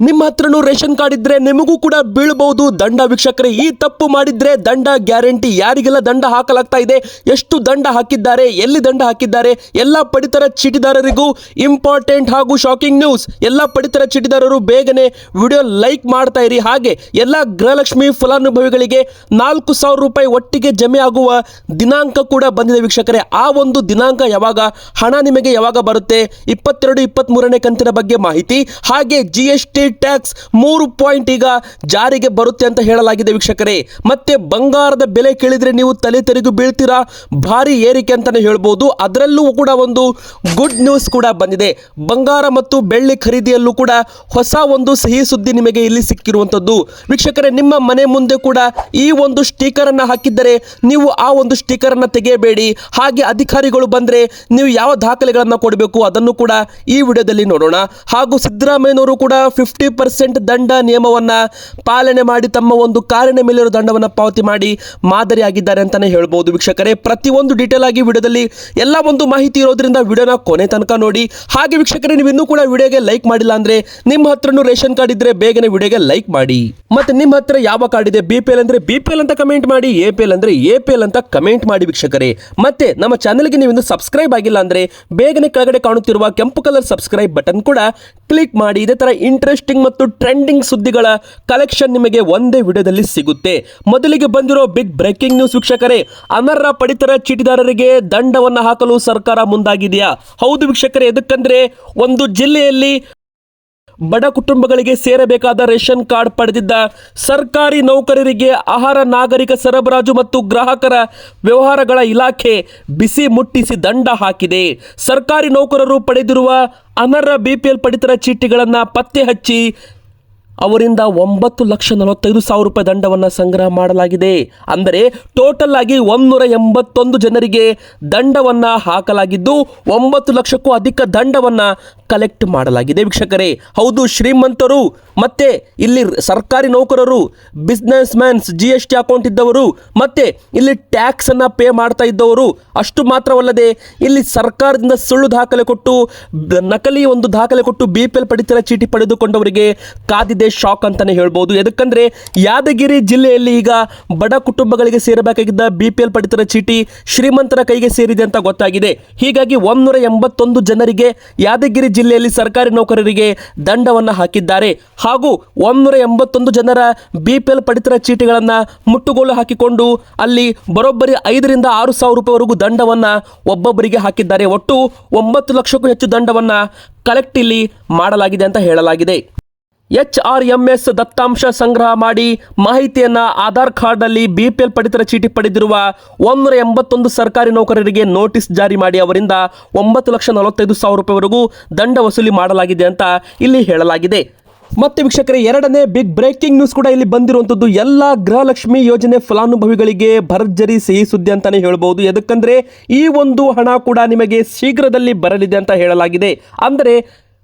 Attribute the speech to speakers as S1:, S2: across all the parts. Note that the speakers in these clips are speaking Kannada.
S1: ನಿಮ್ಮ ಹತ್ರನೂ ರೇಷನ್ ಕಾರ್ಡ್ ಇದ್ರೆ ನಿಮಗೂ ಕೂಡ ಬೀಳಬಹುದು ದಂಡ ವೀಕ್ಷಕರೇ. ಈ ತಪ್ಪು ಮಾಡಿದ್ರೆ ದಂಡ ಗ್ಯಾರಂಟಿ. ಯಾರಿಗೆಲ್ಲ ದಂಡ ಹಾಕಲಾಗ್ತಾ ಇದೆ, ಎಷ್ಟು ದಂಡ ಹಾಕಿದ್ದಾರೆ, ಎಲ್ಲಿ ದಂಡ ಹಾಕಿದ್ದಾರೆ, ಎಲ್ಲ ಪಡಿತರ ಚೀಟಿದಾರರಿಗೂ ಇಂಪಾರ್ಟೆಂಟ್ ಹಾಗೂ ಶಾಕಿಂಗ್ ನ್ಯೂಸ್. ಎಲ್ಲ ಪಡಿತರ ಚೀಟಿದಾರರು ಬೇಗನೆ ವಿಡಿಯೋ ಲೈಕ್ ಮಾಡ್ತಾ ಇರಿ. ಹಾಗೆ ಎಲ್ಲ ಗೃಹಲಕ್ಷ್ಮಿ ಫಲಾನುಭವಿಗಳಿಗೆ 4,000 ರೂಪಾಯಿ ಒಟ್ಟಿಗೆ ಜಮೆ ಆಗುವ ದಿನಾಂಕ ಕೂಡ ಬಂದಿದೆ ವೀಕ್ಷಕರೇ. ಆ ಒಂದು ದಿನಾಂಕ ಯಾವಾಗ, ಹಣ ನಿಮಗೆ ಯಾವಾಗ ಬರುತ್ತೆ, 22, 23ನೇ ಕಂತಿನ ಬಗ್ಗೆ ಮಾಹಿತಿ, ಹಾಗೆ GST ಟ್ಯಾಕ್ಸ್ 3 ಪಾಯಿಂಟ್ ಈಗ ಜಾರಿಗೆ ಬರುತ್ತೆ ಅಂತ ಹೇಳಲಾಗಿದೆ ವೀಕ್ಷಕರೇ. ಮತ್ತೆ ಬಂಗಾರದ ಬೆಲೆ ಕೇಳಿದ್ರೆ ನೀವು ತಲೆ ತೆರೆಗೂ ಬೀಳ್ತೀರಾ, ಭಾರಿ ಏರಿಕೆ ಅಂತಾನೆ ಹೇಳ್ಬೋದು. ಅದರಲ್ಲೂ ಕೂಡ ಒಂದು ಗುಡ್ ನ್ಯೂಸ್ ಕೂಡ ಬಂದಿದೆ. ಬಂಗಾರ ಮತ್ತು ಬೆಳ್ಳಿ ಖರೀದಿಯಲ್ಲೂ ಕೂಡ ಹೊಸ ಒಂದು ಸಿಹಿ ಸುದ್ದಿ ನಿಮಗೆ ಇಲ್ಲಿ ಸಿಕ್ಕಿರುವಂತದ್ದು ವೀಕ್ಷಕರೇ. ನಿಮ್ಮ ಮನೆ ಮುಂದೆ ಕೂಡ ಈ ಒಂದು ಸ್ಟಿಕರ್ ಅನ್ನ ಹಾಕಿದ್ದರೆ ನೀವು ಆ ಒಂದು ಸ್ಟಿಕರ್ ಅನ್ನ ತೆಗೆಯಬೇಡಿ. ಹಾಗೆ ಅಧಿಕಾರಿಗಳು ಬಂದ್ರೆ ನೀವು ಯಾವ ದಾಖಲೆಗಳನ್ನ ಕೊಡಬೇಕು ಅದನ್ನು ಕೂಡ ಈ ವಿಡಿಯೋದಲ್ಲಿ ನೋಡೋಣ. ಹಾಗೂ ಸಿದ್ದರಾಮಯ್ಯನವರು ಕೂಡ 50% ದಂಡ ನಿಯಮವನ್ನ ಪಾಲನೆ ಮಾಡಿ ತಮ್ಮ ಒಂದು ಕಾರಿನ ಮೇಲಿರೋ ದಂಡವನ್ನ ಪಾವತಿ ಮಾಡಿ ಮಾದರಿಯಾಗಿದ್ದಾರೆ ಅಂತಾನೆ ಹೇಳ್ಬೋದು ವೀಕ್ಷಕರೇ. ಪ್ರತಿಯೊಂದು ಡೀಟೇಲ್ ಆಗಿ ವಿಡಿಯೋದಲ್ಲಿ ಎಲ್ಲ ಒಂದು ಮಾಹಿತಿ ಇರೋದ್ರಿಂದ ವಿಡಿಯೋನ ಕೊನೆ ತನಕ ನೋಡಿ. ಹಾಗೆ ವೀಕ್ಷಕರೇ, ನೀವು ಇನ್ನೂ ಕೂಡ ವಿಡಿಯೋಗೆ ಲೈಕ್ ಮಾಡಿಲ್ಲ ಅಂದ್ರೆ ನಿಮ್ಮ ಹತ್ರನೂ ರೇಷನ್ ಕಾರ್ಡ್ ಇದ್ರೆ ಬೇಗನೆ ವಿಡಿಯೋಗೆ ಲೈಕ್ ಮಾಡಿ. ಮತ್ತೆ ನಿಮ್ಮ ಹತ್ರ ಯಾವ ಕಾರ್ಡ್ ಇದೆ, BPL ಅಂದ್ರೆ BPL ಅಂತ ಕಮೆಂಟ್ ಮಾಡಿ, APL ಅಂದ್ರೆ APL ಅಂತ ಕಮೆಂಟ್ ಮಾಡಿ ವೀಕ್ಷಕರೇ. ಮತ್ತೆ ನಮ್ಮ ಚಾನೆಲ್ಗೆ ನೀವು ಇನ್ನೂ ಸಬ್ಸ್ಕ್ರೈಬ್ ಆಗಿಲ್ಲ ಅಂದ್ರೆ ಬೇಗನೆ ಕೆಳಗಡೆ ಕಾಣುತ್ತಿರುವ ಕೆಂಪು ಕಲರ್ ಸಬ್ಸ್ಕ್ರೈಬ್ ಬಟನ್ ಕೂಡ ಕ್ಲಿಕ್ ಮಾಡಿ. ಇದೇ ತರ ಇಂಟ್ರೆಸ್ಟಿಂಗ್ ಮತ್ತು ಟ್ರೆಂಡಿಂಗ್ ಸುದ್ದಿಗಳ ಕಲೆಕ್ಷನ್ ನಿಮಗೆ ಒಂದೇ ವಿಡಿಯೋದಲ್ಲಿ ಸಿಗುತ್ತೆ. ಮೊದಲಿಗೆ ಬಂದಿರೋ ಬಿಗ್ ಬ್ರೇಕಿಂಗ್ ನ್ಯೂಸ್ ವೀಕ್ಷಕರೇ, ಅನರ್ಹ ಪಡಿತರ ಚೀಟಿದಾರರಿಗೆ ದಂಡವನ್ನು ಹಾಕಲು ಸರ್ಕಾರ ಮುಂದಾಗಿದೆಯಾ? ಹೌದು ವೀಕ್ಷಕರೇ, ಎದಕ್ಕಂದ್ರೆ ಒಂದು ಜಿಲ್ಲೆಯಲ್ಲಿ ಬಡ ಕುಟುಂಬಗಳಿಗೆ ಸೇರಬೇಕಾದ ರೇಷನ್ ಕಾರ್ಡ್ ಪಡೆದಿದ್ದ ಸರ್ಕಾರಿ ನೌಕರರಿಗೆ ಆಹಾರ ನಾಗರಿಕ ಸರಬರಾಜು ಮತ್ತು ಗ್ರಾಹಕರ ವ್ಯವಹಾರಗಳ ಇಲಾಖೆ ಬಿಸಿ ಮುಟ್ಟಿಸಿ ದಂಡ ಹಾಕಿದೆ. ಸರ್ಕಾರಿ ನೌಕರರು ಪಡೆದಿರುವ ಅನರ್ಹ BPL ಪಡಿತರ ಚೀಟಿಗಳನ್ನು ಪತ್ತೆ ಹಚ್ಚಿ ಅವರಿಂದ 9,45,000 ರೂಪಾಯಿ ದಂಡವನ್ನು ಸಂಗ್ರಹ ಮಾಡಲಾಗಿದೆ. ಅಂದರೆ ಟೋಟಲ್ ಆಗಿ 181 ಜನರಿಗೆ ದಂಡವನ್ನು ಹಾಕಲಾಗಿದ್ದು 9 ಲಕ್ಷಕ್ಕೂ ಅಧಿಕ ದಂಡವನ್ನು ಕಲೆಕ್ಟ್ ಮಾಡಲಾಗಿದೆ ವೀಕ್ಷಕರೇ. ಹೌದು, ಶ್ರೀಮಂತರು ಮತ್ತೆ ಇಲ್ಲಿ ಸರ್ಕಾರಿ ನೌಕರರು, ಬಿಸ್ನೆಸ್ ಮ್ಯಾನ್ಸ್, GST ಅಕೌಂಟ್ ಇದ್ದವರು, ಮತ್ತೆ ಇಲ್ಲಿ ಟ್ಯಾಕ್ಸ್ ಅನ್ನ ಪೇ ಮಾಡ್ತಾ ಇದ್ದವರು, ಅಷ್ಟು ಮಾತ್ರವಲ್ಲದೆ ಇಲ್ಲಿ ಸರ್ಕಾರದಿಂದ ಸುಳ್ಳು ದಾಖಲೆ ಕೊಟ್ಟು, ನಕಲಿ ಒಂದು ದಾಖಲೆ ಕೊಟ್ಟು BPL ಪಡಿತರ ಚೀಟಿ ಪಡೆದುಕೊಂಡವರಿಗೆ ಕಾದಿದೆ ಶಾಕ್ ಅಂತಾನೆ ಹೇಳ್ಬೋದು. ಎದಕ್ಕಂದ್ರೆ ಯಾದಗಿರಿ ಜಿಲ್ಲೆಯಲ್ಲಿ ಈಗ ಬಡ ಕುಟುಂಬಗಳಿಗೆ ಸೇರಬೇಕಾಗಿದ್ದ BPL ಪಡಿತರ ಚೀಟಿ ಶ್ರೀಮಂತರ ಕೈಗೆ ಸೇರಿದೆ ಅಂತ ಗೊತ್ತಾಗಿದೆ. ಹೀಗಾಗಿ 181 ಜನರಿಗೆ ಯಾದಗಿರಿ ಜಿಲ್ಲೆಯಲ್ಲಿ ಸರ್ಕಾರಿ ನೌಕರರಿಗೆ ದಂಡವನ್ನು ಹಾಕಿದ್ದಾರೆ. ಹಾಗೂ 181 ಜನರ BPL ಪಡಿತರ ಚೀಟಿಗಳನ್ನು ಮುಟ್ಟುಗೋಲು ಹಾಕಿಕೊಂಡು ಅಲ್ಲಿ ಬರೋಬ್ಬರಿ 5,000 ರಿಂದ 6,000 ರೂಪಾಯಿವರೆಗೂ ದಂಡವನ್ನು ಒಬ್ಬೊಬ್ಬರಿಗೆ ಹಾಕಿದ್ದಾರೆ. ಒಟ್ಟು 9 ಲಕ್ಷಕ್ಕೂ ಹೆಚ್ಚು ದಂಡವನ್ನು ಕಲೆಕ್ಟ್ ಇಲ್ಲಿ ಮಾಡಲಾಗಿದೆ ಅಂತ ಹೇಳಲಾಗಿದೆ. HRMS ದತ್ತಾಂಶ ಸಂಗ್ರಹ ಮಾಡಿ ಮಾಹಿತಿಯನ್ನು ಆಧಾರ್ ಕಾರ್ಡ್ನಲ್ಲಿ BPL ಪಡಿತರ ಚೀಟಿ ಪಡೆದಿರುವ 181 ಸರ್ಕಾರಿ ನೌಕರರಿಗೆ ನೋಟಿಸ್ ಜಾರಿ ಮಾಡಿ ಅವರಿಂದ 9,45,000 ರೂಪಾಯಿವರೆಗೂ ದಂಡ ವಸೂಲಿ ಮಾಡಲಾಗಿದೆ ಅಂತ ಇಲ್ಲಿ ಹೇಳಲಾಗಿದೆ. ಮತ್ತೆ ವೀಕ್ಷಕರೇ, ಎರಡನೇ ಬಿಗ್ ಬ್ರೇಕಿಂಗ್ ನ್ಯೂಸ್ ಕೂಡ ಇಲ್ಲಿ ಬಂದಿರುವಂಥದ್ದು. ಎಲ್ಲ ಗೃಹಲಕ್ಷ್ಮಿ ಯೋಜನೆ ಫಲಾನುಭವಿಗಳಿಗೆ ಭರ್ಜರಿ ಸಿಹಿ ಸುದ್ದಿ ಅಂತಾನೆ ಹೇಳ್ಬೋದು. ಎದಕ್ಕಂದ್ರೆ ಈ ಒಂದು ಹಣ ಕೂಡ ನಿಮಗೆ ಶೀಘ್ರದಲ್ಲಿ ಬರಲಿದೆ ಅಂತ ಹೇಳಲಾಗಿದೆ. ಅಂದರೆ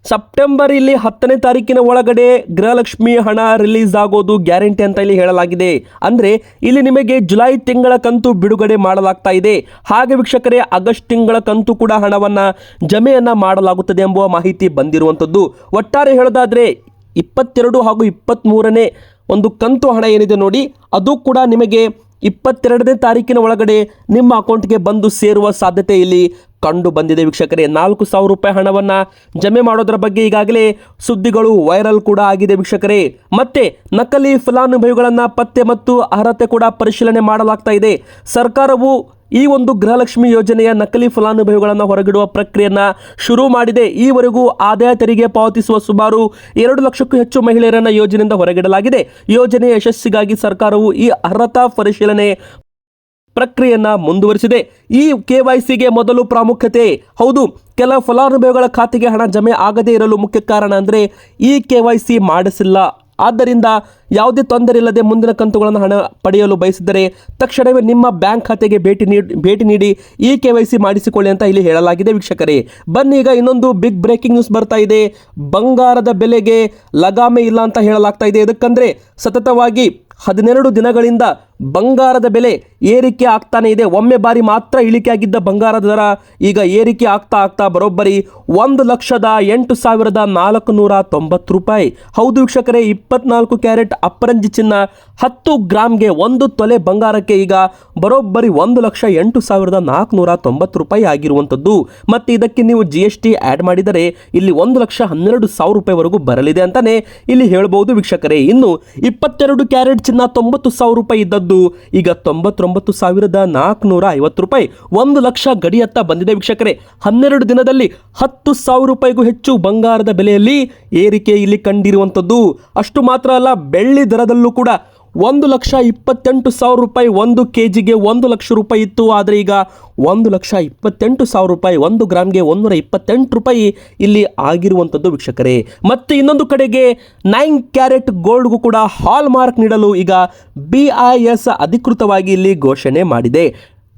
S1: ಸೆಪ್ಟೆಂಬರ್ ಇಲ್ಲಿ 10ನೇ ತಾರೀಕಿನ ಒಳಗಡೆ ಗೃಹಲಕ್ಷ್ಮಿ ಹಣ ರಿಲೀಸ್ ಆಗೋದು ಗ್ಯಾರಂಟಿ ಅಂತ ಇಲ್ಲಿ ಹೇಳಲಾಗಿದೆ. ಅಂದರೆ ಇಲ್ಲಿ ನಿಮಗೆ ಜುಲೈ ತಿಂಗಳ ಕಂತು ಬಿಡುಗಡೆ ಮಾಡಲಾಗ್ತಾ ಇದೆ. ಹಾಗೆ ವೀಕ್ಷಕರೇ, ಆಗಸ್ಟ್ ತಿಂಗಳ ಕಂತು ಕೂಡ ಹಣವನ್ನು ಜಮೆಯನ್ನು ಮಾಡಲಾಗುತ್ತದೆ ಎಂಬುವ ಮಾಹಿತಿ ಬಂದಿರುವಂಥದ್ದು. ಒಟ್ಟಾರೆ ಹೇಳೋದಾದರೆ 22 ಹಾಗೂ 23ನೇ ಒಂದು ಕಂತು ಹಣ ಏನಿದೆ ನೋಡಿ, ಅದು ಕೂಡ ನಿಮಗೆ 22ನೇ ತಾರೀಕಿನ ಒಳಗಡೆ ನಿಮ್ಮ ಅಕೌಂಟ್ಗೆ ಬಂದು ಸೇರುವ ಸಾಧ್ಯತೆ ಇಲ್ಲಿ ಕಂಡು ಬಂದಿದೆ ವೀಕ್ಷಕರೇ. 4,000 ರೂಪಾಯಿ ಹಣವನ್ನು ಜಮೆ ಮಾಡೋದ್ರ ಬಗ್ಗೆ ಈಗಾಗಲೇ ಸುದ್ದಿಗಳು ವೈರಲ್ ಕೂಡ ಆಗಿದೆ ವೀಕ್ಷಕರೇ. ಮತ್ತೆ ನಕಲಿ ಫಲಾನುಭವಿಗಳನ್ನು ಪತ್ತೆ ಮತ್ತು ಅರ್ಹತೆ ಕೂಡ ಪರಿಶೀಲನೆ ಮಾಡಲಾಗ್ತಾ ಇದೆ. ಸರ್ಕಾರವು ಈ ಒಂದು ಗೃಹಲಕ್ಷ್ಮಿ ಯೋಜನೆಯ ನಕಲಿ ಫಲಾನುಭವಿಗಳನ್ನು ಹೊರಗಿಡುವ ಪ್ರಕ್ರಿಯೆಯನ್ನು ಶುರು ಮಾಡಿದೆ. ಈವರೆಗೂ ಆದಾಯ ತೆರಿಗೆ ಪಾವತಿಸುವ ಸುಮಾರು 2 ಲಕ್ಷಕ್ಕೂ ಹೆಚ್ಚು ಮಹಿಳೆಯರನ್ನು ಯೋಜನೆಯಿಂದ ಹೊರಗಿಡಲಾಗಿದೆ. ಯೋಜನೆಯ ಯಶಸ್ಸಿಗಾಗಿ ಸರ್ಕಾರವು ಈ ಅರ್ಹತಾ ಪರಿಶೀಲನೆ ಪ್ರಕ್ರಿಯೆಯನ್ನು ಮುಂದುವರಿಸಿದೆ. ಈ KYCಗೆ ಮೊದಲು ಪ್ರಾಮುಖ್ಯತೆ. ಹೌದು, ಕೆಲ ಫಲಾನುಭವಿಗಳ ಖಾತೆಗೆ ಹಣ ಜಮೆ ಆಗದೇ ಇರಲು ಮುಖ್ಯ ಕಾರಣ ಅಂದರೆ ಈ KYC ಮಾಡಿಸಿಲ್ಲ. ಆದ್ದರಿಂದ ಯಾವುದೇ ತೊಂದರೆ ಇಲ್ಲದೆ ಮುಂದಿನ ಕಂತುಗಳನ್ನು ಹಣ ಪಡೆಯಲು ಬಯಸಿದರೆ ತಕ್ಷಣವೇ ನಿಮ್ಮ ಬ್ಯಾಂಕ್ ಖಾತೆಗೆ ಭೇಟಿ ನೀಡಿ ಈ KYC ಮಾಡಿಸಿಕೊಳ್ಳಿ ಅಂತ ಇಲ್ಲಿ ಹೇಳಲಾಗಿದೆ ವೀಕ್ಷಕರೇ. ಬನ್ನಿ ಈಗ ಇನ್ನೊಂದು ಬಿಗ್ ಬ್ರೇಕಿಂಗ್ ನ್ಯೂಸ್ ಬರ್ತಾ ಇದೆ. ಬಂಗಾರದ ಬೆಲೆಗೆ ಲಗಾಮೆ ಇಲ್ಲ ಅಂತ ಹೇಳಲಾಗ್ತಾ ಇದೆ. ಇದಕ್ಕಂದ್ರೆ ಸತತವಾಗಿ 12 ದಿನಗಳಿಂದ ಬಂಗಾರದ ಬೆಲೆ ಏರಿಕೆ ಆಗ್ತಾನೆ ಇದೆ. ಒಮ್ಮೆ ಬಾರಿ ಮಾತ್ರ ಇಳಿಕೆ ಆಗಿದ್ದ ಬಂಗಾರದ ದರ ಈಗ ಏರಿಕೆ ಆಗ್ತಾ ಆಗ್ತಾ ಬರೋಬ್ಬರಿ 1,08,490 ರೂಪಾಯಿ. ಹೌದು ವೀಕ್ಷಕರೇ, 24 ಕ್ಯಾರೆಟ್ ಅಪರಂಜಿ ಚಿನ್ನ 10 ಗ್ರಾಮ್ಗೆ 1 ತೊಲೆ ಬಂಗಾರಕ್ಕೆ ಈಗ ಬರೋಬ್ಬರಿ 1,08,490 ರೂಪಾಯಿ ಆಗಿರುವಂಥದ್ದು. ಮತ್ತು ಇದಕ್ಕೆ ನೀವು GST ಆ್ಯಡ್ ಮಾಡಿದರೆ ಇಲ್ಲಿ 1,12,000 ರೂಪಾಯಿವರೆಗೂ ಬರಲಿದೆ ಅಂತಾನೆ ಇಲ್ಲಿ ಹೇಳ್ಬೋದು ವೀಕ್ಷಕರೇ. ಇನ್ನು 22 ಕ್ಯಾರೆಟ್ ಚಿನ್ನ 90,000 ರೂಪಾಯಿ ಇದ್ದದ್ದು ಈಗ 99,450 ರೂಪಾಯಿ, 1 ಲಕ್ಷ ಗಡಿಯತ್ತ ಬಂದಿದೆ ವೀಕ್ಷಕರೇ. 12 ದಿನದಲ್ಲಿ 10,000 ರೂಪಾಯಿಗೂ ಹೆಚ್ಚು ಬಂಗಾರದ ಬೆಲೆಯಲ್ಲಿ ಏರಿಕೆ ಇಲ್ಲಿ ಕಂಡಿರುವಂಥದ್ದು. ಅಷ್ಟು ಮಾತ್ರ ಅಲ್ಲ, ಬೆಳ್ಳಿ ದರದಲ್ಲೂ ಕೂಡ 1,28,000 ರೂಪಾಯಿ 1 kgಗೆ 1 ಲಕ್ಷ ರೂಪಾಯಿ ಇತ್ತು. ಆದರೆ ಈಗ 1,28,000 ರೂಪಾಯಿ 1 ಗ್ರಾಮ್ಗೆ 128 ರೂಪಾಯಿ ಇಲ್ಲಿ ಆಗಿರುವಂಥದ್ದು ವೀಕ್ಷಕರೇ. ಮತ್ತು ಇನ್ನೊಂದು ಕಡೆಗೆ 9 ಕ್ಯಾರೆಟ್ ಗೋಲ್ಡ್ಗೂ ಕೂಡ ಹಾಲ್ ಮಾರ್ಕ್ ನೀಡಲು ಈಗ BIS ಅಧಿಕೃತವಾಗಿ ಇಲ್ಲಿ ಘೋಷಣೆ ಮಾಡಿದೆ.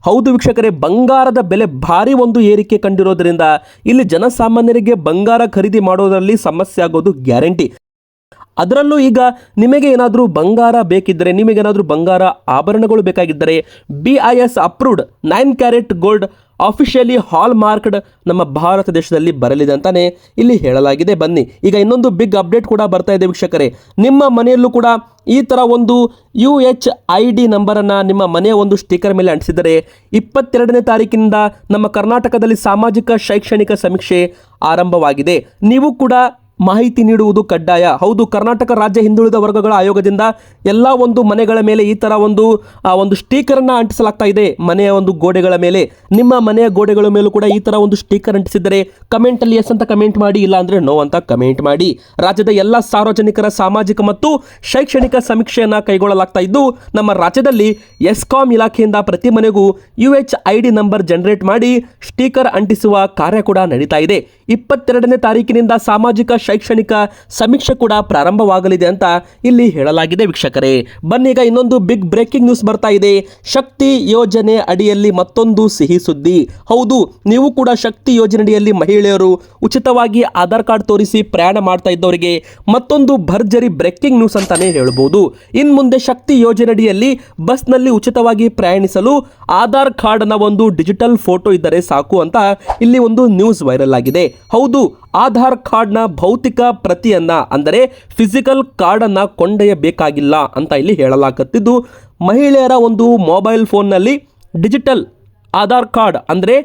S1: ಹೌದು ವೀಕ್ಷಕರೇ, ಬಂಗಾರದ ಬೆಲೆ ಭಾರಿ ಒಂದು ಏರಿಕೆ ಕಂಡಿರೋದ್ರಿಂದ ಇಲ್ಲಿ ಜನಸಾಮಾನ್ಯರಿಗೆ ಬಂಗಾರ ಖರೀದಿ ಮಾಡೋದರಲ್ಲಿ ಸಮಸ್ಯೆ ಆಗೋದು ಗ್ಯಾರಂಟಿ. ಅದರಲ್ಲೂ ಈಗ ನಿಮಗೆ ಏನಾದರೂ ಬಂಗಾರ ಬೇಕಿದ್ದರೆ, ನಿಮಗೇನಾದರೂ ಬಂಗಾರ ಆಭರಣಗಳು ಬೇಕಾಗಿದ್ದರೆ BIS approved 9 carat gold officially hallmarked ನಮ್ಮ ಭಾರತ ದೇಶದಲ್ಲಿ ಬರಲಿದೆ ಅಂತಾನೆ ಇಲ್ಲಿ ಹೇಳಲಾಗಿದೆ. ಬನ್ನಿ, ಈಗ ಇನ್ನೊಂದು ಬಿಗ್ ಅಪ್ಡೇಟ್ ಕೂಡ ಬರ್ತಾ ಇದೆ ವೀಕ್ಷಕರೇ. ನಿಮ್ಮ ಮನೆಯಲ್ಲೂ ಕೂಡ ಈ ಥರ ಒಂದು UHID ನಂಬರನ್ನು ನಿಮ್ಮ ಮನೆಯ ಒಂದು ಸ್ಟಿಕ್ಕರ್ ಮೇಲೆ ಅಂಟಿಸಿದರೆ 22ನೇ ತಾರೀಕಿನಿಂದ ನಮ್ಮ ಕರ್ನಾಟಕದಲ್ಲಿ ಸಾಮಾಜಿಕ ಶೈಕ್ಷಣಿಕ ಸಮೀಕ್ಷೆ ಆರಂಭವಾಗಿದೆ. ನೀವು ಕೂಡ ಮಾಹಿತಿ ನೀಡುವುದು ಕಡ್ಡಾಯ. ಹೌದು, ಕರ್ನಾಟಕ ರಾಜ್ಯ ಹಿಂದುಳಿದ ವರ್ಗಗಳ ಆಯೋಗದಿಂದ ಎಲ್ಲ ಒಂದು ಮನೆಗಳ ಮೇಲೆ ಈ ಥರ ಒಂದು ಸ್ಟಿಕ್ಕರನ್ನು ಅಂಟಿಸಲಾಗ್ತಾ ಇದೆ. ಮನೆಯ ಒಂದು ಗೋಡೆಗಳ ಮೇಲೆ, ನಿಮ್ಮ ಮನೆಯ ಗೋಡೆಗಳ ಮೇಲೂ ಕೂಡ ಈ ಥರ ಒಂದು ಸ್ಟಿಕ್ಕರ್ ಅಂಟಿಸಿದರೆ ಕಮೆಂಟಲ್ಲಿ ಎಸ್ ಅಂತ ಕಮೆಂಟ್ ಮಾಡಿ, ಇಲ್ಲ ಅಂದರೆ ನೋ ಅಂತ ಕಮೆಂಟ್ ಮಾಡಿ. ರಾಜ್ಯದ ಎಲ್ಲ ಸಾರ್ವಜನಿಕರ ಸಾಮಾಜಿಕ ಮತ್ತು ಶೈಕ್ಷಣಿಕ ಸಮೀಕ್ಷೆಯನ್ನು ಕೈಗೊಳ್ಳಲಾಗ್ತಾ ಇದ್ದು, ನಮ್ಮ ರಾಜ್ಯದಲ್ಲಿ ಎಸ್ಕಾಂ ಇಲಾಖೆಯಿಂದ ಪ್ರತಿ ಮನೆಗೂ UHID ನಂಬರ್ ಜನರೇಟ್ ಮಾಡಿ ಸ್ಟಿಕ್ಕರ್ ಅಂಟಿಸುವ ಕಾರ್ಯ ಕೂಡ ನಡೀತಾ ಇದೆ. 22ನೇ ತಾರೀಕಿನಿಂದ ಸಾಮಾಜಿಕ ಶೈಕ್ಷಣಿಕ ಸಮೀಕ್ಷೆ ಕೂಡ ಪ್ರಾರಂಭವಾಗಲಿದೆ ಅಂತ ಇಲ್ಲಿ ಹೇಳಲಾಗಿದೆ ವೀಕ್ಷಕರೇ. ಬನ್ನೀಗ ಇನ್ನೊಂದು ಬಿಗ್ ಬ್ರೇಕಿಂಗ್ ನ್ಯೂಸ್ ಬರ್ತಾ ಇದೆ. ಶಕ್ತಿ ಯೋಜನೆ ಅಡಿಯಲ್ಲಿ ಮತ್ತೊಂದು ಸಿಹಿ ಸುದ್ದಿ. ಹೌದು, ನೀವು ಕೂಡ ಶಕ್ತಿ ಯೋಜನೆ ಅಡಿಯಲ್ಲಿ ಮಹಿಳೆಯರು ಉಚಿತವಾಗಿ ಆಧಾರ್ ಕಾರ್ಡ್ ತೋರಿಸಿ ಪ್ರಯಾಣ ಮಾಡ್ತಾ ಇದ್ದವರಿಗೆ ಮತ್ತೊಂದು ಭರ್ಜರಿ ಬ್ರೇಕಿಂಗ್ ನ್ಯೂಸ್ ಅಂತಾನೆ ಹೇಳ್ಬೋದು. ಇನ್ನು ಮುಂದೆ ಶಕ್ತಿ ಯೋಜನೆ ಅಡಿಯಲ್ಲಿ ಬಸ್ನಲ್ಲಿ ಉಚಿತವಾಗಿ ಪ್ರಯಾಣಿಸಲು ಆಧಾರ್ ಕಾರ್ಡ್ನ ಒಂದು ಡಿಜಿಟಲ್ ಫೋಟೋ ಇದ್ದರೆ ಸಾಕು ಅಂತ ಇಲ್ಲಿ ಒಂದು ನ್ಯೂಸ್ ವೈರಲ್ ಆಗಿದೆ. ಹೌದು, ಆಧಾರ್ ಕಾರ್ಡ್ನ ಭೌತಿಕ ಪ್ರತಿಯನ್ನ ಅಂದರೆ ಫಿಸಿಕಲ್ ಕಾರ್ಡನ್ನು ಕೊಂಡೊಯ್ಯಬೇಕಾಗಿಲ್ಲ ಅಂತ ಇಲ್ಲಿ ಹೇಳಲಾಗುತ್ತಿದ್ದು, ಮಹಿಳೆಯರ ಒಂದು ಮೊಬೈಲ್ ಫೋನ್ನಲ್ಲಿ ಡಿಜಿಟಲ್ ಆಧಾರ್ ಕಾರ್ಡ್ ಅಂದರೆ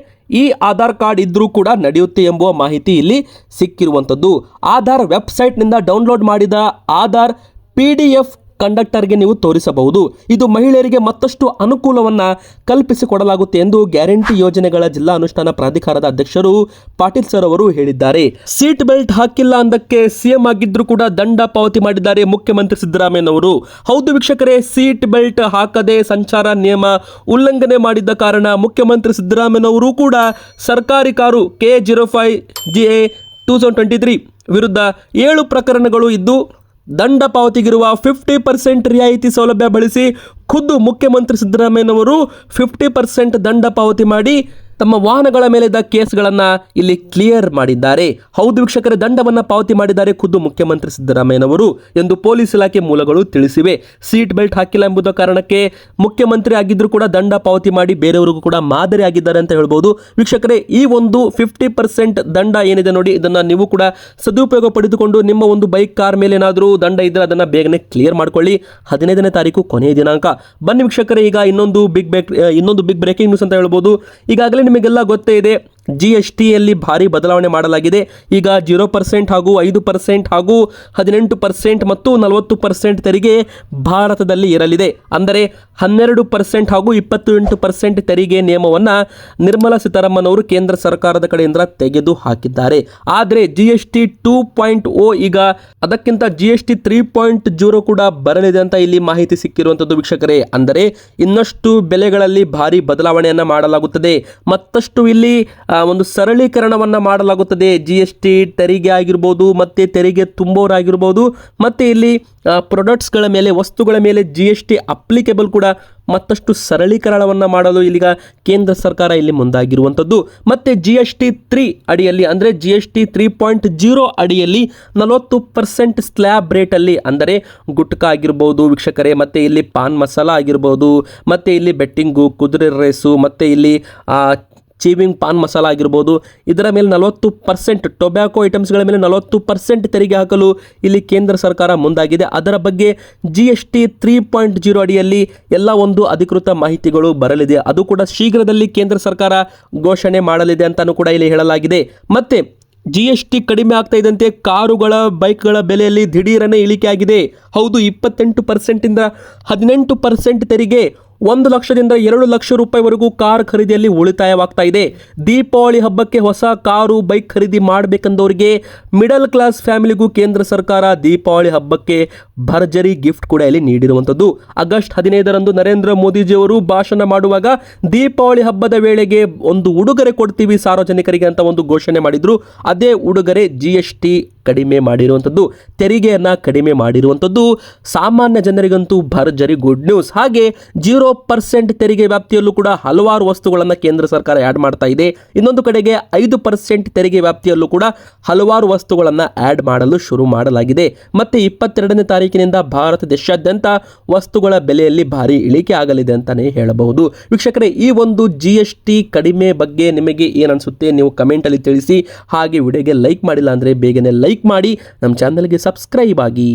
S1: ಈ ಆಧಾರ್ ಕಾರ್ಡ್ ಇದ್ರೂ ಕೂಡ ನಡೆಯುತ್ತೆ ಎಂಬುವ ಮಾಹಿತಿ ಇಲ್ಲಿ ಸಿಕ್ಕಿರುವಂಥದ್ದು. ಆಧಾರ್ ವೆಬ್ಸೈಟ್ನಿಂದ ಡೌನ್ಲೋಡ್ ಮಾಡಿದ ಆಧಾರ್ PDF ಕಂಡಕ್ಟರ್ಗೆ ನೀವು ತೋರಿಸಬಹುದು. ಇದು ಮಹಿಳೆಯರಿಗೆ ಮತ್ತಷ್ಟು ಅನುಕೂಲವನ್ನು ಕಲ್ಪಿಸಿಕೊಡಲಾಗುತ್ತೆ ಎಂದು ಗ್ಯಾರಂಟಿ ಯೋಜನೆಗಳ ಜಿಲ್ಲಾ ಅನುಷ್ಠಾನ ಪ್ರಾಧಿಕಾರದ ಅಧ್ಯಕ್ಷರು ಪಾಟೀಲ್ ಸರ್ ಅವರು ಹೇಳಿದ್ದಾರೆ. ಸೀಟ್ ಬೆಲ್ಟ್ ಹಾಕಿಲ್ಲ ಅಂದಕ್ಕೆ CM ಆಗಿದ್ರು ಕೂಡ ದಂಡ ಪಾವತಿ ಮಾಡಿದ್ದಾರೆ ಮುಖ್ಯಮಂತ್ರಿ ಸಿದ್ದರಾಮಯ್ಯನವರು. ಹೌದು ವೀಕ್ಷಕರೇ, ಸೀಟ್ ಬೆಲ್ಟ್ ಹಾಕದೆ ಸಂಚಾರ ನಿಯಮ ಉಲ್ಲಂಘನೆ ಮಾಡಿದ್ದ ಕಾರಣ ಮುಖ್ಯಮಂತ್ರಿ ಸಿದ್ದರಾಮಯ್ಯನವರು ಕೂಡ ಸರ್ಕಾರಿ ಕಾರು K05GA 2023 ವಿರುದ್ಧ 7 ಪ್ರಕರಣಗಳು ಇದ್ದು ದಂಡ ಪಾವತಿಗಿರುವ 50% ರಿಯಾಯಿತಿ ಸೌಲಭ್ಯ ಬಳಸಿ ಖುದ್ದು ಮುಖ್ಯಮಂತ್ರಿ ಸಿದ್ದರಾಮಯ್ಯನವರು 50% ದಂಡ ಪಾವತಿ ಮಾಡಿ ತಮ್ಮ ವಾಹನಗಳ ಮೇಲಿದ್ದ ಕೇಸ್ಗಳನ್ನು ಇಲ್ಲಿ ಕ್ಲಿಯರ್ ಮಾಡಿದ್ದಾರೆ. ಹೌದು ವೀಕ್ಷಕರೇ, ದಂಡವನ್ನು ಪಾವತಿ ಮಾಡಿದ್ದಾರೆ ಖುದ್ದು ಮುಖ್ಯಮಂತ್ರಿ ಸಿದ್ದರಾಮಯ್ಯನವರು ಎಂದು ಪೊಲೀಸ್ ಇಲಾಖೆ ಮೂಲಗಳು ತಿಳಿಸಿವೆ. ಸೀಟ್ ಬೆಲ್ಟ್ ಹಾಕಿಲ್ಲ ಎಂಬುದ ಕಾರಣಕ್ಕೆ ಮುಖ್ಯಮಂತ್ರಿ ಆಗಿದ್ದರೂ ಕೂಡ ದಂಡ ಪಾವತಿ ಮಾಡಿ ಬೇರೆಯವರಿಗೂ ಕೂಡ ಮಾದರಿ ಆಗಿದ್ದಾರೆ ಅಂತ ಹೇಳ್ಬೋದು. ವೀಕ್ಷಕರೇ, ಈ ಒಂದು 50% ದಂಡ ಏನಿದೆ ನೋಡಿ, ಇದನ್ನು ನೀವು ಕೂಡ ಸದುಪಯೋಗ ಪಡೆದುಕೊಂಡು ನಿಮ್ಮ ಒಂದು ಬೈಕ್ ಕಾರ್ ಮೇಲೆ ಏನಾದರೂ ದಂಡ ಇದ್ದರೆ ಅದನ್ನು ಬೇಗನೆ ಕ್ಲಿಯರ್ ಮಾಡ್ಕೊಳ್ಳಿ. 15ನೇ ತಾರೀಕು ಕೊನೆಯ ದಿನಾಂಕ. ಬನ್ನಿ ವೀಕ್ಷಕರೇ, ಈಗ ಇನ್ನೊಂದು ಬಿಗ್ ಬ್ರೇಕಿಂಗ್ ನ್ಯೂಸ್ ಅಂತ ಹೇಳ್ಬೋದು. ಈಗಾಗಲೇ ನಿಮಗೆಲ್ಲ ಗೊತ್ತೇ ಇದೆ, GSTಯಲ್ಲಿ ಭಾರಿ ಬದಲಾವಣೆ ಮಾಡಲಾಗಿದೆ. ಈಗ 0% ಹಾಗೂ 5% ಹಾಗೂ 18% ಮತ್ತು 40% ತೆರಿಗೆ ಭಾರತದಲ್ಲಿ ಇರಲಿದೆ. ಅಂದರೆ 12% ಹಾಗೂ 28% ತೆರಿಗೆ ನಿಯಮವನ್ನು ನಿರ್ಮಲಾ ಸೀತಾರಾಮನ್ ಅವರು ಕೇಂದ್ರ ಸರ್ಕಾರದ ಕಡೆಯಿಂದ ತೆಗೆದು ಹಾಕಿದ್ದಾರೆ. ಆದರೆ GST 2.0 ಈಗ ಅದಕ್ಕಿಂತ GST 3.0 ಕೂಡ ಬರಲಿದೆ ಅಂತ ಇಲ್ಲಿ ಮಾಹಿತಿ ಸಿಕ್ಕಿರುವಂಥದ್ದು ವೀಕ್ಷಕರೇ. ಅಂದರೆ ಇನ್ನಷ್ಟು ಬೆಲೆಗಳಲ್ಲಿ ಭಾರಿ ಬದಲಾವಣೆಯನ್ನು ಮಾಡಲಾಗುತ್ತದೆ. ಮತ್ತಷ್ಟು ಇಲ್ಲಿ ಒಂದು ಸರಳೀಕರಣವನ್ನು ಮಾಡಲಾಗುತ್ತದೆ. GST ತೆರಿಗೆ ಆಗಿರ್ಬೋದು ಮತ್ತು ತೆರಿಗೆ ತುಂಬೋರಾಗಿರ್ಬೋದು ಮತ್ತು ಇಲ್ಲಿ ಪ್ರಾಡಕ್ಟ್ಸ್ಗಳ ಮೇಲೆ ವಸ್ತುಗಳ ಮೇಲೆ GST ಅಪ್ಲಿಕೇಬಲ್ ಕೂಡ ಮತ್ತಷ್ಟು ಸರಳೀಕರಣವನ್ನು ಮಾಡಲು ಇಲ್ಲಿಗ ಕೇಂದ್ರ ಸರ್ಕಾರ ಇಲ್ಲಿ ಮುಂದಾಗಿರುವಂಥದ್ದು. ಮತ್ತು GST 3 ಅಡಿಯಲ್ಲಿ ಅಂದರೆ GST 3.0 ಅಡಿಯಲ್ಲಿ 40% ಸ್ಲ್ಯಾಬ್ ರೇಟಲ್ಲಿ ಅಂದರೆ ಗುಟ್ಕಾ ಆಗಿರ್ಬೋದು ವೀಕ್ಷಕರೇ, ಮತ್ತು ಇಲ್ಲಿ ಪಾನ್ ಮಸಾಲ ಆಗಿರ್ಬೋದು, ಮತ್ತು ಇಲ್ಲಿ ಬೆಟ್ಟಿಂಗು, ಕುದುರೆ ರೇಸು, ಮತ್ತು ಇಲ್ಲಿ ಚೀವಿಂಗ್ ಪಾನ್ ಮಸಾಲ ಆಗಿರ್ಬೋದು, ಇದರ ಮೇಲೆ 40% ಟೊಬ್ಯಾಕೋ ಐಟಮ್ಸ್ಗಳ ಮೇಲೆ 40% ತೆರಿಗೆ ಹಾಕಲು ಇಲ್ಲಿ ಕೇಂದ್ರ ಸರ್ಕಾರ ಮುಂದಾಗಿದೆ. ಅದರ ಬಗ್ಗೆ GST 3.0 ಅಡಿಯಲ್ಲಿ ಎಲ್ಲ ಒಂದು ಅಧಿಕೃತ ಮಾಹಿತಿಗಳು ಬರಲಿದೆ. ಅದು ಕೂಡ ಶೀಘ್ರದಲ್ಲಿ ಕೇಂದ್ರ ಸರ್ಕಾರ ಘೋಷಣೆ ಮಾಡಲಿದೆ ಅಂತಲೂ ಕೂಡ ಇಲ್ಲಿ ಹೇಳಲಾಗಿದೆ. ಮತ್ತು GST ಕಡಿಮೆ ಆಗ್ತಾ ಇದ್ದಂತೆ ಕಾರುಗಳ ಬೈಕ್ಗಳ ಬೆಲೆಯಲ್ಲಿ ದಿಢೀರನೆ ಇಳಿಕೆ ಆಗಿದೆ. ಹೌದು, 28% 18% ತೆರಿಗೆ, 1 ಲಕ್ಷದಿಂದ 2 ಲಕ್ಷ ರೂಪಾಯಿವರೆಗೂ ಕಾರ್ ಖರೀದಿಯಲ್ಲಿ ಉಳಿತಾಯವಾಗ್ತಾ ಇದೆ. ದೀಪಾವಳಿ ಹಬ್ಬಕ್ಕೆ ಹೊಸ ಕಾರು ಬೈಕ್ ಖರೀದಿ ಮಾಡಬೇಕಂದವರಿಗೆ ಮಿಡಲ್ ಕ್ಲಾಸ್ ಫ್ಯಾಮಿಲಿಗೂ ಕೇಂದ್ರ ಸರ್ಕಾರ ದೀಪಾವಳಿ ಹಬ್ಬಕ್ಕೆ ಭರ್ಜರಿ ಗಿಫ್ಟ್ ಕೂಡ ಇಲ್ಲಿ ನೀಡಿರುವಂಥದ್ದು. ಆಗಸ್ಟ್ 15ರಂದು ನರೇಂದ್ರ ಮೋದಿಜಿಯವರು ಭಾಷಣ ಮಾಡುವಾಗ ದೀಪಾವಳಿ ಹಬ್ಬದ ವೇಳೆಗೆ ಒಂದು ಉಡುಗೊರೆ ಕೊಡ್ತೀವಿ ಸಾರ್ವಜನಿಕರಿಗೆ ಅಂತ ಒಂದು ಘೋಷಣೆ ಮಾಡಿದ್ರು. ಅದೇ ಉಡುಗೊರೆ GST ಕಡಿಮೆ ಮಾಡಿರುವಂಥದ್ದು, ತೆರಿಗೆಯನ್ನು ಕಡಿಮೆ ಮಾಡಿರುವಂಥದ್ದು. ಸಾಮಾನ್ಯ ಜನರಿಗಂತೂ ಭರ್ಜರಿ ಗುಡ್ ನ್ಯೂಸ್. ಹಾಗೆ 0% ತೆರಿಗೆ ವ್ಯಾಪ್ತಿಯಲ್ಲೂ ಕೂಡ ಹಲವಾರು ವಸ್ತುಗಳನ್ನು ಕೇಂದ್ರ ಸರ್ಕಾರ ಆ್ಯಡ್ ಮಾಡ್ತಾ ಇದೆ. ಇನ್ನೊಂದು ಕಡೆಗೆ 5% ತೆರಿಗೆ ವ್ಯಾಪ್ತಿಯಲ್ಲೂ ಕೂಡ ಹಲವಾರು ವಸ್ತುಗಳನ್ನು ಆ್ಯಡ್ ಮಾಡಲು ಶುರು ಮಾಡಲಾಗಿದೆ. ಮತ್ತು 22ನೇ ತಾರೀಕಿನಿಂದ ಭಾರತ ದೇಶಾದ್ಯಂತ ವಸ್ತುಗಳ ಬೆಲೆಯಲ್ಲಿ ಭಾರಿ ಇಳಿಕೆ ಆಗಲಿದೆ ಅಂತಲೇ ಹೇಳಬಹುದು. ವೀಕ್ಷಕರೇ, ಈ ಒಂದು GST ಕಡಿಮೆ ಬಗ್ಗೆ ನಿಮಗೆ ಏನನ್ಸುತ್ತೆ ನೀವು ಕಮೆಂಟಲ್ಲಿ ತಿಳಿಸಿ. ಹಾಗೆ ವಿಡಿಯೋಗೆ ಲೈಕ್ ಮಾಡಿಲ್ಲ ಅಂದರೆ ಬೇಗನೆ ಲೈಕ್ ಮಾಡಿ, ನಮ್ಮ ಚಾನಲ್ಗೆ ಸಬ್ಸ್ಕ್ರೈಬ್ ಆಗಿ.